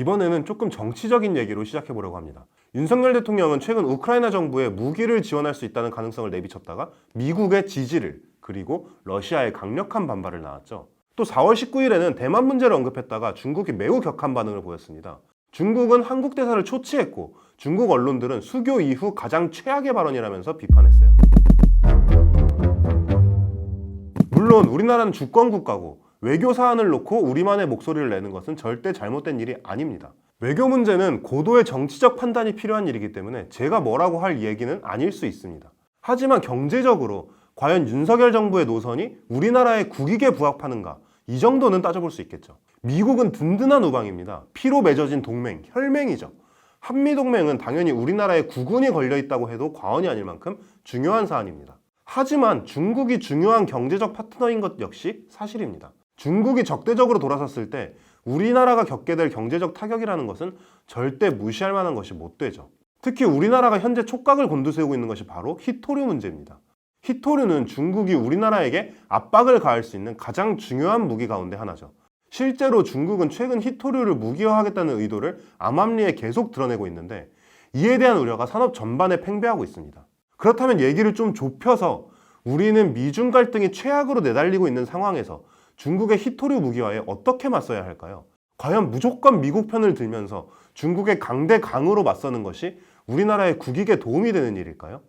이번에는 조금 정치적인 얘기로 시작해보려고 합니다. 윤석열 대통령은 최근 우크라이나 정부에 무기를 지원할 수 있다는 가능성을 내비쳤다가 미국의 지지를, 그리고 러시아의 강력한 반발을 낳았죠. 또 4월 19일에는 대만 문제를 언급했다가 중국이 매우 격한 반응을 보였습니다. 중국은 한국 대사를 초치했고 중국 언론들은 수교 이후 가장 최악의 발언이라면서 비판했어요. 물론 우리나라는 주권 국가고 외교 사안을 놓고 우리만의 목소리를 내는 것은 절대 잘못된 일이 아닙니다. 외교 문제는 고도의 정치적 판단이 필요한 일이기 때문에 제가 뭐라고 할 얘기는 아닐 수 있습니다. 하지만 경제적으로 과연 윤석열 정부의 노선이 우리나라의 국익에 부합하는가, 이 정도는 따져볼 수 있겠죠. 미국은 든든한 우방입니다. 피로 맺어진 동맹, 혈맹이죠. 한미동맹은 당연히 우리나라에 국운이 걸려있다고 해도 과언이 아닐 만큼 중요한 사안입니다. 하지만 중국이 중요한 경제적 파트너인 것 역시 사실입니다. 중국이 적대적으로 돌아섰을 때 우리나라가 겪게 될 경제적 타격이라는 것은 절대 무시할 만한 것이 못 되죠. 특히 우리나라가 현재 촉각을 곤두세우고 있는 것이 바로 히토류 문제입니다. 히토류는 중국이 우리나라에게 압박을 가할 수 있는 가장 중요한 무기 가운데 하나죠. 실제로 중국은 최근 히토류를 무기화하겠다는 의도를 암암리에 계속 드러내고 있는데 이에 대한 우려가 산업 전반에 팽배하고 있습니다. 그렇다면 얘기를 좀 좁혀서 우리는 미중 갈등이 최악으로 내달리고 있는 상황에서 중국의 히토류 무기화에 어떻게 맞서야 할까요? 과연 무조건 미국 편을 들면서 중국의 강대강으로 맞서는 것이 우리나라의 국익에 도움이 되는 일일까요?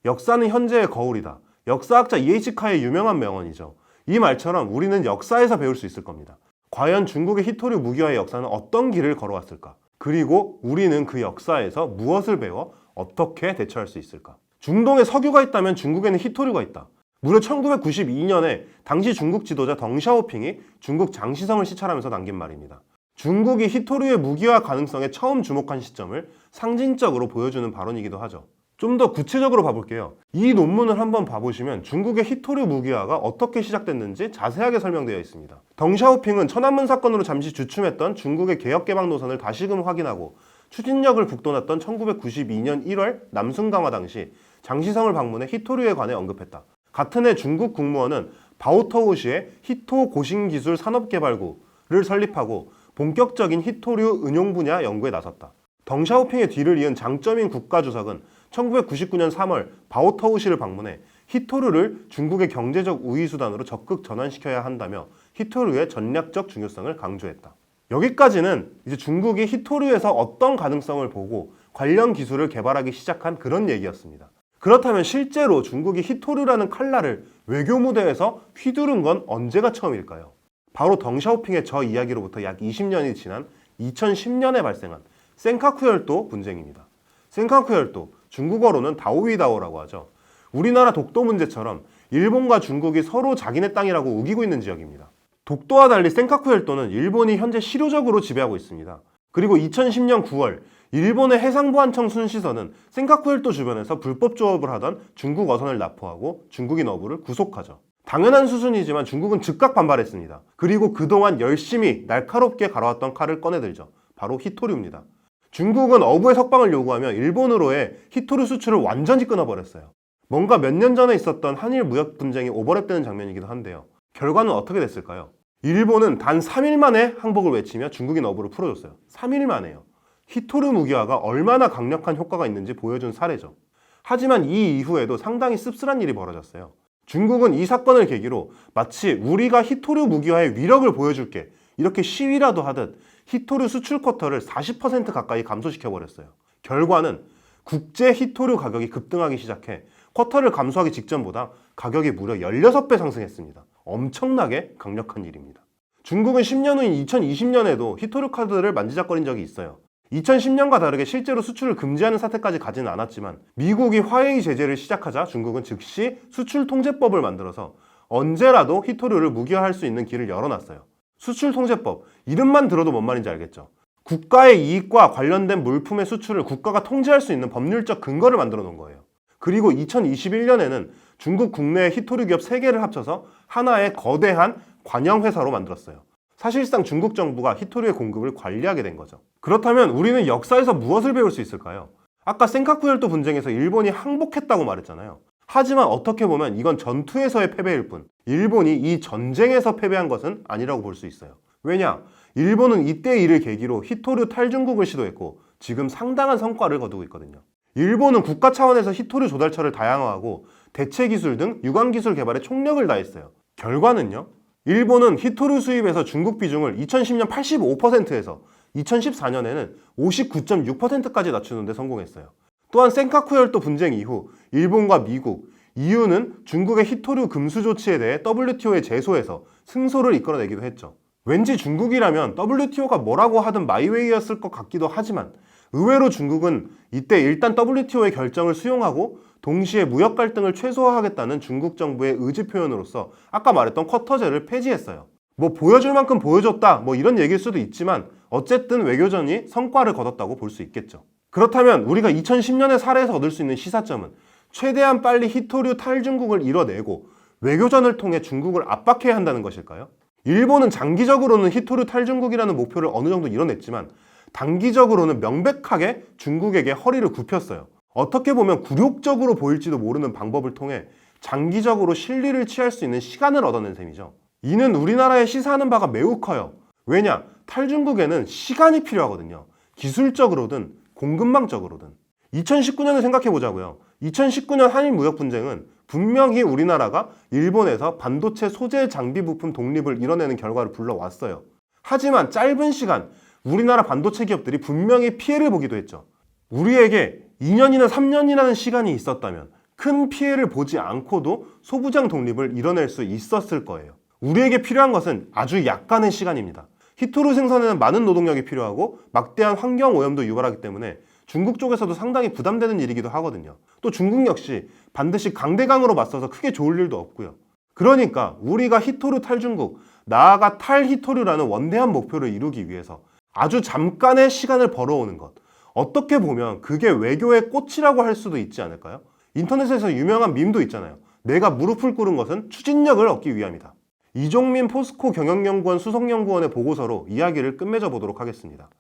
역사는 현재의 거울이다. 역사학자 E.H. 카의 유명한 명언이죠. 이 말처럼 우리는 역사에서 배울 수 있을 겁니다. 과연 중국의 히토류 무기화의 역사는 어떤 길을 걸어왔을까? 그리고 우리는 그 역사에서 무엇을 배워 어떻게 대처할 수 있을까? 중동에 석유가 있다면 중국에는 히토류가 있다. 무려 1992년에 당시 중국 지도자 덩샤오핑이 중국 장시성을 시찰하면서 남긴 말입니다. 중국이 히토류의 무기화 가능성에 처음 주목한 시점을 상징적으로 보여주는 발언이기도 하죠. 좀 더 구체적으로 봐볼게요. 이 논문을 한번 봐보시면 중국의 히토류 무기화가 어떻게 시작됐는지 자세하게 설명되어 있습니다. 덩샤오핑은 천안문 사건으로 잠시 주춤했던 중국의 개혁개방 노선을 다시금 확인하고 추진력을 북돋았던 1992년 1월 남순 강화 당시 장시성을 방문해 히토류에 관해 언급했다. 같은 해 중국 국무원은 바오터우시의 히토 고신기술 산업개발구를 설립하고 본격적인 히토류 응용 분야 연구에 나섰다. 덩샤오핑의 뒤를 이은 장쩌민 국가주석은 1999년 3월 바오터우시를 방문해 히토류를 중국의 경제적 우위 수단으로 적극 전환시켜야 한다며 히토류의 전략적 중요성을 강조했다. 여기까지는 이제 중국이 히토류에서 어떤 가능성을 보고 관련 기술을 개발하기 시작한 그런 얘기였습니다. 그렇다면 실제로 중국이 히토류라는 칼날을 외교 무대에서 휘두른 건 언제가 처음일까요? 바로 덩샤오핑의 저 이야기로부터 약 20년이 지난 2010년에 발생한 센카쿠 열도 분쟁입니다. 센카쿠 열도, 중국어로는 다오이다오라고 하죠. 우리나라 독도 문제처럼 일본과 중국이 서로 자기네 땅이라고 우기고 있는 지역입니다. 독도와 달리 센카쿠 열도는 일본이 현재 실효적으로 지배하고 있습니다. 그리고 2010년 9월 일본의 해상보안청 순시선은 센카쿠 열도 주변에서 불법 조업을 하던 중국 어선을 납포하고 중국인 어부를 구속하죠. 당연한 수순이지만 중국은 즉각 반발했습니다. 그리고 그동안 열심히 날카롭게 갈아왔던 칼을 꺼내들죠. 바로 히토류입니다. 중국은 어부의 석방을 요구하며 일본으로의 히토류 수출을 완전히 끊어버렸어요. 뭔가 몇 년 전에 있었던 한일 무역 분쟁이 오버랩되는 장면이기도 한데요. 결과는 어떻게 됐을까요? 일본은 단 3일 만에 항복을 외치며 중국인 어부를 풀어줬어요. 3일 만에요. 히토류 무기화가 얼마나 강력한 효과가 있는지 보여준 사례죠. 하지만 이 이후에도 상당히 씁쓸한 일이 벌어졌어요. 중국은 이 사건을 계기로 마치 우리가 히토류 무기화의 위력을 보여줄게 이렇게 시위라도 하듯 히토류 수출 쿼터를 40% 가까이 감소시켜버렸어요. 결과는 국제 히토류 가격이 급등하기 시작해 쿼터를 감소하기 직전보다 가격이 무려 16배 상승했습니다. 엄청나게 강력한 일입니다. 중국은 10년 후인 2020년에도 히토류 카드를 만지작거린 적이 있어요. 2010년과 다르게 실제로 수출을 금지하는 사태까지 가지는 않았지만 미국이 화웨이 제재를 시작하자 중국은 즉시 수출 통제법을 만들어서 언제라도 히토류를 무기화할 수 있는 길을 열어놨어요. 수출 통제법, 이름만 들어도 뭔 말인지 알겠죠? 국가의 이익과 관련된 물품의 수출을 국가가 통제할 수 있는 법률적 근거를 만들어 놓은 거예요. 그리고 2021년에는 중국 국내의 히토류 기업 3개를 합쳐서 하나의 거대한 관영회사로 만들었어요. 사실상 중국 정부가 히토류의 공급을 관리하게 된 거죠. 그렇다면 우리는 역사에서 무엇을 배울 수 있을까요? 아까 센카쿠 열도 분쟁에서 일본이 항복했다고 말했잖아요. 하지만 어떻게 보면 이건 전투에서의 패배일 뿐 일본이 이 전쟁에서 패배한 것은 아니라고 볼 수 있어요. 왜냐? 일본은 이때 일을 계기로 히토류 탈중국을 시도했고 지금 상당한 성과를 거두고 있거든요. 일본은 국가 차원에서 히토류 조달처를 다양화하고 대체 기술 등 유관 기술 개발에 총력을 다했어요. 결과는요? 일본은 히토류 수입에서 중국 비중을 2010년 85%에서 2014년에는 59.6%까지 낮추는 데 성공했어요. 또한 센카쿠 열도 분쟁 이후 일본과 미국, EU는 중국의 히토류 금수 조치에 대해 WTO에 제소해서 승소를 이끌어내기도 했죠. 왠지 중국이라면 WTO가 뭐라고 하든 마이웨이였을 것 같기도 하지만 의외로 중국은 이때 일단 WTO의 결정을 수용하고 동시에 무역 갈등을 최소화하겠다는 중국 정부의 의지 표현으로서 아까 말했던 쿼터제를 폐지했어요. 뭐 보여줄 만큼 보여줬다 뭐 이런 얘기일 수도 있지만 어쨌든 외교전이 성과를 거뒀다고 볼 수 있겠죠. 그렇다면 우리가 2010년의 사례에서 얻을 수 있는 시사점은 최대한 빨리 히토류 탈중국을 이뤄내고 외교전을 통해 중국을 압박해야 한다는 것일까요? 일본은 장기적으로는 히토류 탈중국이라는 목표를 어느 정도 이뤄냈지만 단기적으로는 명백하게 중국에게 허리를 굽혔어요. 어떻게 보면 굴욕적으로 보일지도 모르는 방법을 통해 장기적으로 실리를 취할 수 있는 시간을 얻어낸 셈이죠. 이는 우리나라에 시사하는 바가 매우 커요. 왜냐? 탈중국에는 시간이 필요하거든요. 기술적으로든 공급망적으로든. 2019년을 생각해 보자고요. 2019년 한일 무역 분쟁은 분명히 우리나라가 일본에서 반도체 소재 장비 부품 독립을 이뤄내는 결과를 불러왔어요. 하지만 짧은 시간 우리나라 반도체 기업들이 분명히 피해를 보기도 했죠. 우리에게 2년이나 3년이라는 시간이 있었다면 큰 피해를 보지 않고도 소부장 독립을 이뤄낼 수 있었을 거예요. 우리에게 필요한 것은 아주 약간의 시간입니다. 히토류 생산에는 많은 노동력이 필요하고 막대한 환경 오염도 유발하기 때문에 중국 쪽에서도 상당히 부담되는 일이기도 하거든요. 또 중국 역시 반드시 강대강으로 맞서서 크게 좋을 일도 없고요. 그러니까 우리가 히토류 탈중국, 나아가 탈히토류라는 원대한 목표를 이루기 위해서 아주 잠깐의 시간을 벌어오는 것, 어떻게 보면 그게 외교의 꽃이라고 할 수도 있지 않을까요? 인터넷에서 유명한 밈도 있잖아요. 내가 무릎을 꿇은 것은 추진력을 얻기 위함이다. 이종민 포스코 경영연구원 수석연구원의 보고서로 이야기를 끝맺어 보도록 하겠습니다.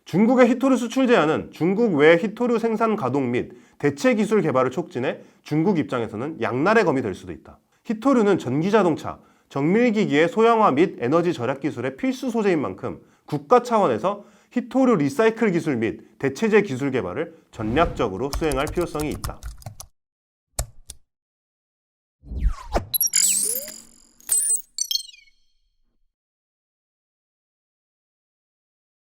중국의 히토류 수출 제한은 중국 외 히토류 생산 가동 및 대체 기술 개발을 촉진해 중국 입장에서는 양날의 검이 될 수도 있다. 히토류는 전기자동차, 정밀기기의 소형화 및 에너지 절약 기술의 필수 소재인 만큼 국가 차원에서 히토류 리사이클 기술 및 대체재 기술 개발을 전략적으로 수행할 필요성이 있다.